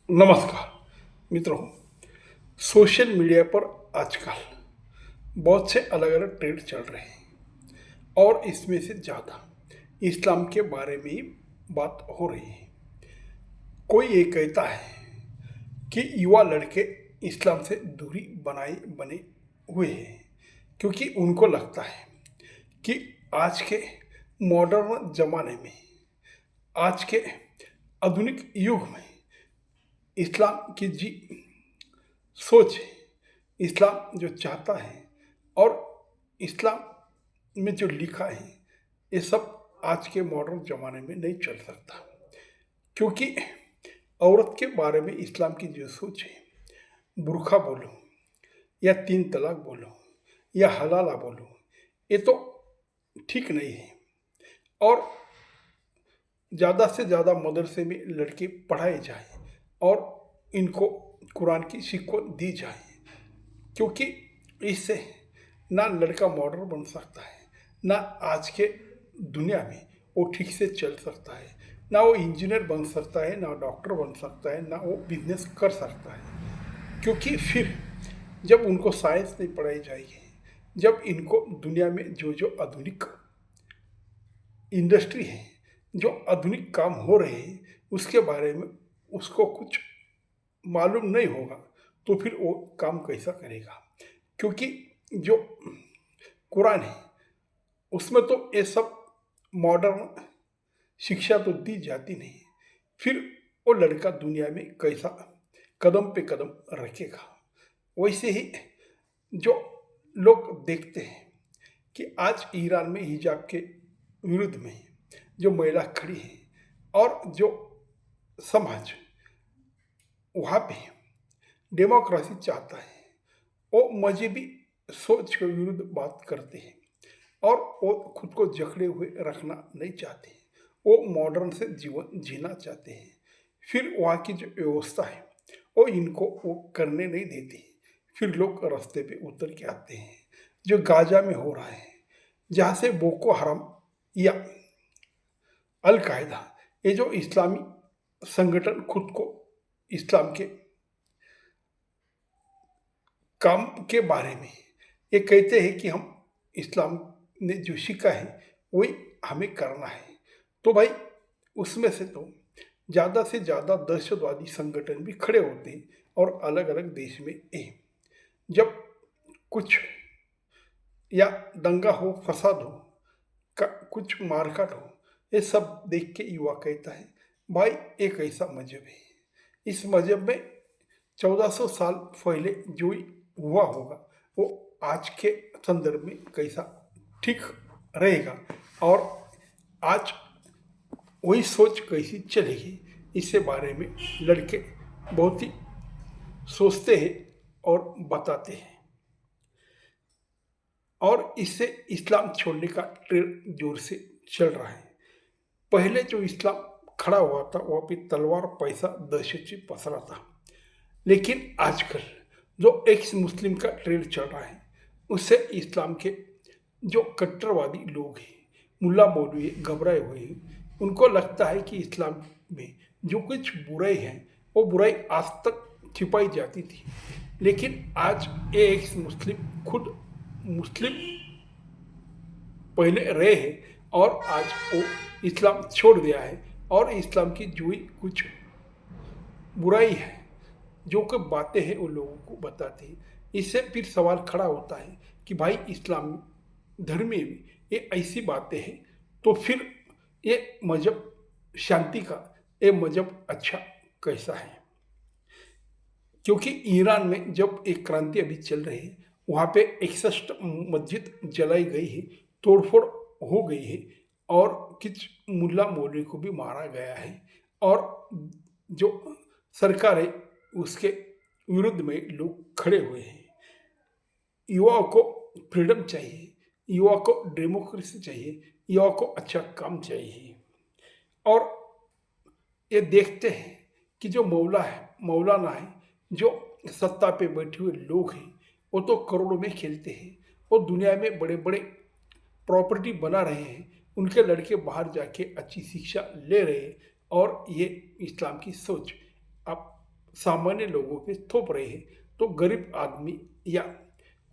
नमस्कार मित्रों। Social media पर आजकल बहुत से अलग अलग ट्रेंड चल रहे हैं और इसमें से ज़्यादा इस्लाम के बारे में ही बात हो रही है। कोई ये कहता है कि युवा लड़के इस्लाम से दूरी बनाए बने हुए हैं क्योंकि उनको लगता है कि आज के मॉडर्न ज़माने में, आज के आधुनिक युग में इस्लाम की जी सोच है, इस्लाम जो चाहता है और इस्लाम में जो लिखा है, ये सब आज के मॉडर्न ज़माने में नहीं चल सकता। क्योंकि औरत के बारे में इस्लाम की जो सोच है, बुर्खा बोलो या तीन तलाक बोलो या हलाला बोलो, ये तो ठीक नहीं है। और ज़्यादा से ज़्यादा मदरसे में लड़के पढ़ाए जाए और इनको कुरान की सीख दी जाए, क्योंकि इससे ना लड़का मॉडर्न बन सकता है, ना आज के दुनिया में वो ठीक से चल सकता है, ना वो इंजीनियर बन सकता है, ना डॉक्टर बन सकता है, ना वो बिजनेस कर सकता है। क्योंकि फिर जब उनको साइंस नहीं पढ़ाई जाएगी, जब इनको दुनिया में जो जो आधुनिक इंडस्ट्री है, जो आधुनिक काम हो रहे हैं, उसके बारे में उसको कुछ मालूम नहीं होगा, तो फिर वो काम कैसा करेगा। क्योंकि जो कुरान है उसमें तो ये सब मॉडर्न शिक्षा तो दी जाती नहीं, फिर वो लड़का दुनिया में कैसा कदम पे कदम रखेगा। वैसे ही जो लोग देखते हैं कि आज ईरान में हिजाब के विरुद्ध में जो महिला खड़ी है और जो समाज वहाँ पे डेमोक्रेसी चाहता है, वो मजहबी सोच के विरुद्ध बात करते हैं और वो खुद को जकड़े हुए रखना नहीं चाहते, वो मॉडर्न से जीवन जीना चाहते हैं। फिर वहाँ की जो व्यवस्था है वो इनको वो करने नहीं देती, फिर लोग रास्ते पे उतर के आते हैं। जो गाजा में हो रहा है, जहाँ से बोको हराम या अल कायदा, ये जो इस्लामी संगठन खुद को इस्लाम के काम के बारे में ये कहते हैं कि हम इस्लाम ने जो सीखा है वही हमें करना है, तो भाई उसमें से तो ज़्यादा से ज़्यादा दहशतवादी संगठन भी खड़े होते हैं और अलग अलग देश में है। जब कुछ या दंगा हो, फसाद हो, कुछ मारकाट हो, ये सब देख के युवा कहता है भाई एक ऐसा मजहब है, इस मजहब में 1400 साल पहले जो हुआ होगा वो आज के संदर्भ में कैसा ठीक रहेगा, और आज वही सोच कैसी चलेगी, इसके बारे में लड़के बहुत ही सोचते हैं और बताते हैं। और इससे इस्लाम छोड़ने का ट्रेंड जोर से चल रहा है। पहले जो इस्लाम खड़ा हुआ था वहाँ पे तलवार, पैसा, दहशत से पसरा था। लेकिन आजकल जो एक्स मुस्लिम का ट्रेंड चल रहा है, उससे इस्लाम के जो कट्टरवादी लोग हैं, मुल्ला मौलवी घबराए हुए हैं, उनको लगता है कि इस्लाम में जो कुछ बुराई है वो बुराई आज तक छिपाई जाती थी, लेकिन आज ये एक्स मुस्लिम खुद मुस्लिम पहले रहे हैं और आज वो इस्लाम छोड़ दिया है और इस्लाम की जो ही कुछ बुराई है, जो कि बातें हैं वो लोगों को बताते हैं। इससे फिर सवाल खड़ा होता है कि भाई इस्लाम धर्म में ये ऐसी बातें हैं, तो फिर ये मजहब शांति का, ये मजहब अच्छा कैसा है। क्योंकि ईरान में जब एक क्रांति अभी चल रही है, वहाँ पे 61 मस्जिद जलाई गई है, तोड़फोड़ हो गई है और कुछ मुल्ला मौलवी को भी मारा गया है। और जो सरकार है उसके विरुद्ध में लोग खड़े हुए हैं। युवाओं को फ्रीडम चाहिए, युवा को डेमोक्रेसी चाहिए, युवा को अच्छा काम चाहिए। और ये देखते हैं कि जो मौलाना है, जो सत्ता पे बैठे हुए लोग हैं, वो तो करोड़ों में खेलते हैं, वो दुनिया में बड़े बड़े प्रॉपर्टी बना रहे हैं, उनके लड़के बाहर जाके अच्छी शिक्षा ले रहे हैं और ये इस्लाम की सोच अब सामान्य लोगों पे थोप रहे हैं, तो गरीब आदमी या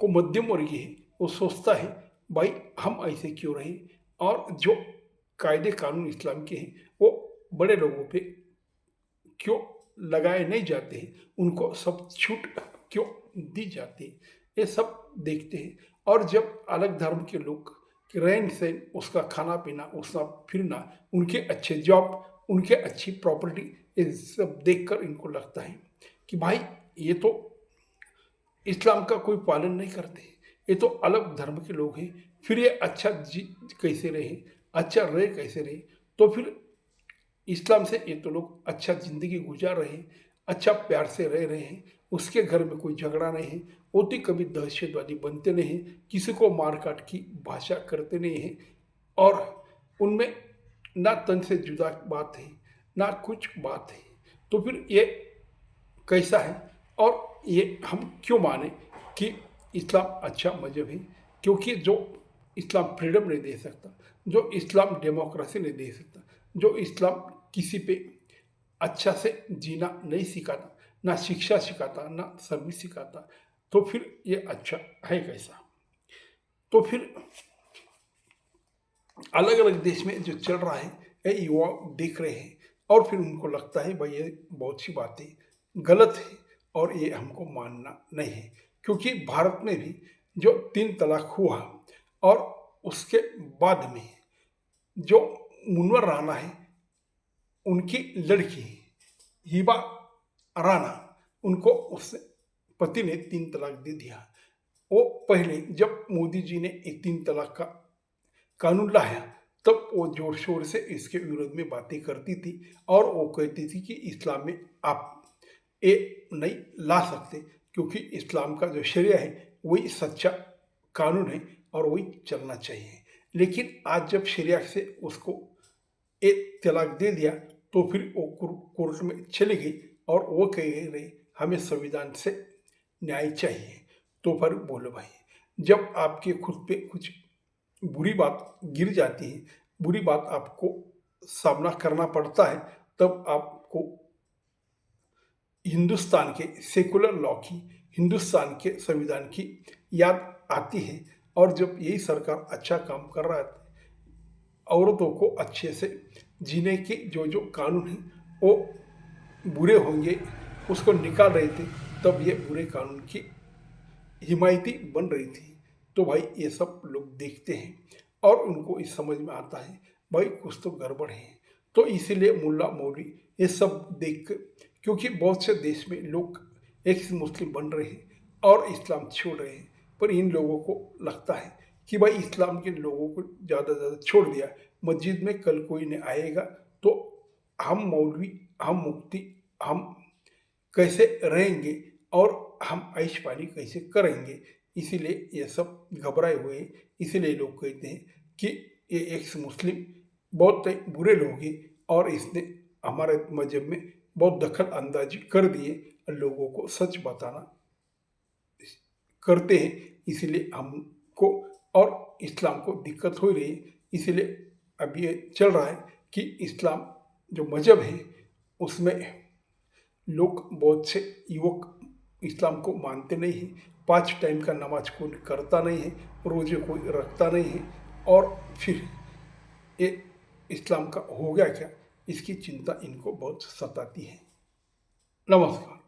को मध्यम वर्गीय है, वो सोचता है भाई हम ऐसे क्यों रहे, और जो कायदे कानून इस्लाम के हैं वो बड़े लोगों पे क्यों लगाए नहीं जाते हैं, उनको सब छूट क्यों दी जाती है, ये सब देखते हैं। और जब अलग धर्म के लोग के रहन सहन, उसका खाना पीना, उसका फिरना, उनके अच्छे जॉब, उनके अच्छी प्रॉपर्टी, ये सब देखकर इनको लगता है कि भाई ये तो इस्लाम का कोई पालन नहीं करते, ये तो अलग धर्म के लोग हैं, फिर ये अच्छा जी कैसे रहे, अच्छा रहे कैसे रहे। तो फिर इस्लाम से ये तो लोग अच्छा ज़िंदगी गुजार रहे हैं, अच्छा प्यार से रह रहे हैं, उसके घर में कोई झगड़ा नहीं है, वो तो कभी दहशतवादी बनते नहीं हैं, किसी को मार काट की भाषा करते नहीं हैं, और उनमें ना तन से जुदा बात है, ना कुछ बात है। तो फिर ये कैसा है, और ये हम क्यों माने कि इस्लाम अच्छा मजहब है? क्योंकि जो इस्लाम फ्रीडम नहीं दे सकता, जो इस्लाम डेमोक्रेसी नहीं दे सकता, जो इस्लाम किसी पे अच्छा से जीना नहीं सिखाता, ना शिक्षा सिखाता, ना सर्विस सिखाता, तो फिर ये अच्छा है कैसा? तो फिर अलग अलग देश में जो चल रहा है, ये युवा देख रहे हैं, और फिर उनको लगता है भाई ये बहुत सी बातें गलत है, और ये हमको मानना नहीं है। क्योंकि भारत में भी जो 3 तलाक हुआ, और उसके बाद में जो मुनव्वर राणा है, उनकी लड़की हिबा राणा, उनको उस पति ने 3 तलाक दे दिया। वो पहले जब मोदी जी ने ये 3 तलाक का कानून लाया, तब वो जोर शोर से इसके विरोध में बातें करती थी, और वो कहती थी कि इस्लाम में आप ये नहीं ला सकते, क्योंकि इस्लाम का जो शरिया है वही सच्चा कानून है, और वही चलना चाहिए। लेकिन आज जब शरिया से उसको एक तलाक दे दिया, तो फिर वो कोर्ट में चली गई, और वो कह रही हमें संविधान से न्याय चाहिए। तो फिर बोलो भाई, जब आपके खुद पे कुछ बुरी बात गिर जाती है, बुरी बात आपको सामना करना पड़ता है, तब आपको हिंदुस्तान के सेकुलर लॉ की, हिंदुस्तान के संविधान की याद आती है। और जब यही सरकार अच्छा काम कर रहा है, औरतों को अच्छे से जीने के जो जो कानून हैं वो बुरे होंगे, उसको निकाल रहे थे, तब ये बुरे कानून की हिमायती बन रही थी। तो भाई ये सब लोग देखते हैं, और उनको इस समझ में आता है भाई कुछ तो गड़बड़ है। तो इसीलिए मुल्ला मौलवी ये सब देख कर, क्योंकि बहुत से देश में लोग एक्स मुस्लिम बन रहे हैं और इस्लाम छोड़ रहे हैं, पर इन लोगों को लगता है कि भाई इस्लाम के लोगों को ज़्यादा ज़्यादा छोड़ दिया, मस्जिद में कल कोई नहीं आएगा, तो हम मौलवी, हम मुफ्ती, हम कैसे रहेंगे, और हम ऐश पानी कैसे करेंगे। इसीलिए ये सब घबराए हुए हैं। इसीलिए लोग कहते हैं कि ये एक्स मुस्लिम बहुत बुरे लोग हैं, और इसने हमारे मजहब में बहुत दखल अंदाजी कर दिए, लोगों को सच बताना करते हैं। इसीलिए हमको और इस्लाम को दिक्कत हो रही है। इसीलिए अभी ये चल रहा है कि इस्लाम जो मजहब है उसमें लोग, बहुत से युवक इस्लाम को मानते नहीं हैं, 5 टाइम का नमाज कोई करता नहीं है, रोजे कोई रखता नहीं है, और फिर ये इस्लाम का हो गया क्या, इसकी चिंता इनको बहुत सताती है। नमस्कार।